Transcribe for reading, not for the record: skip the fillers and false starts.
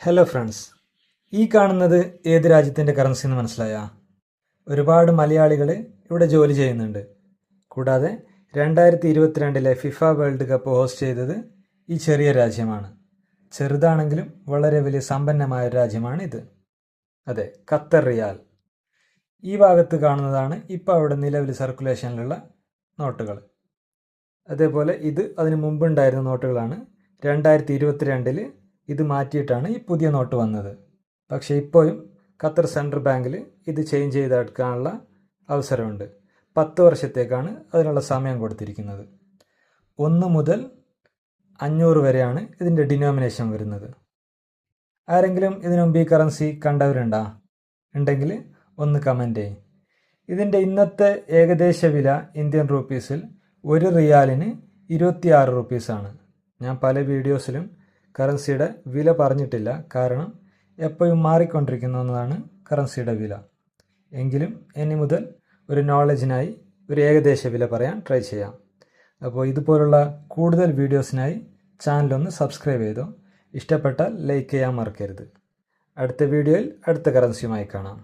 Hello friends, ഈ കാണുന്നത് ഏത് രാജ്യത്തിൻ്റെ കറൻസി എന്ന് മനസ്സിലായ? ഒരുപാട് മലയാളികൾ ഇവിടെ ജോലി ചെയ്യുന്നുണ്ട്. കൂടാതെ 2022 ഫിഫ വേൾഡ് കപ്പ് ഹോസ്റ്റ് ചെയ്തത് ഈ ചെറിയ രാജ്യമാണ്. ചെറുതാണെങ്കിലും വളരെ വലിയ സമ്പന്നമായ ഒരു രാജ്യമാണ് ഇത്. അതെ, ഖത്തർ റിയാൽ. ഈ ഭാഗത്ത് കാണുന്നതാണ് ഇപ്പോൾ അവിടെ നിലവിൽ സർക്കുലേഷനിലുള്ള നോട്ടുകൾ. അതേപോലെ ഇത് അതിന് മുമ്പുണ്ടായിരുന്ന നോട്ടുകളാണ്. 2022 ഇത് മാറ്റിയിട്ടാണ് ഈ പുതിയ നോട്ട് വന്നത്. പക്ഷേ ഇപ്പോഴും ഖത്തർ സെൻട്രൽ ബാങ്കിൽ ഇത് ചേഞ്ച് ചെയ്തെടുക്കാനുള്ള അവസരമുണ്ട്. 10 വർഷത്തേക്കാണ് അതിനുള്ള സമയം കൊടുത്തിരിക്കുന്നത്. 1 മുതൽ 500 വരെയാണ് ഇതിൻ്റെ ഡിനോമിനേഷൻ വരുന്നത്. ആരെങ്കിലും ഇതിനു മുമ്പ് ഈ കറൻസി കണ്ടവരുണ്ടോ? ഉണ്ടെങ്കിൽ ഒന്ന് കമൻറ്റ് ചെയ്യും. ഇതിൻ്റെ ഇന്നത്തെ ഏകദേശ വില ഇന്ത്യൻ റുപ്പീസിൽ 1 റിയാലിന് 26 റുപ്പീസാണ്. ഞാൻ പല വീഡിയോസിലും കറൻസിയുടെ വില പറഞ്ഞിട്ടില്ല, കാരണം എപ്പോഴും മാറിക്കൊണ്ടിരിക്കുന്നതാണ് കറൻസിയുടെ വില. എങ്കിലും ഇനി മുതൽ ഒരു നോളജിനായി ഒരു ഏകദേശ വില പറയാൻ ട്രൈ ചെയ്യാം. അപ്പോൾ ഇതുപോലുള്ള കൂടുതൽ വീഡിയോസിനായി ചാനലൊന്ന് സബ്സ്ക്രൈബ് ചെയ്തോ. ഇഷ്ടപ്പെട്ടാൽ ലൈക്ക് ചെയ്യാൻ മറക്കരുത്. അടുത്ത വീഡിയോയിൽ അടുത്ത കറൻസിയുമായി കാണാം.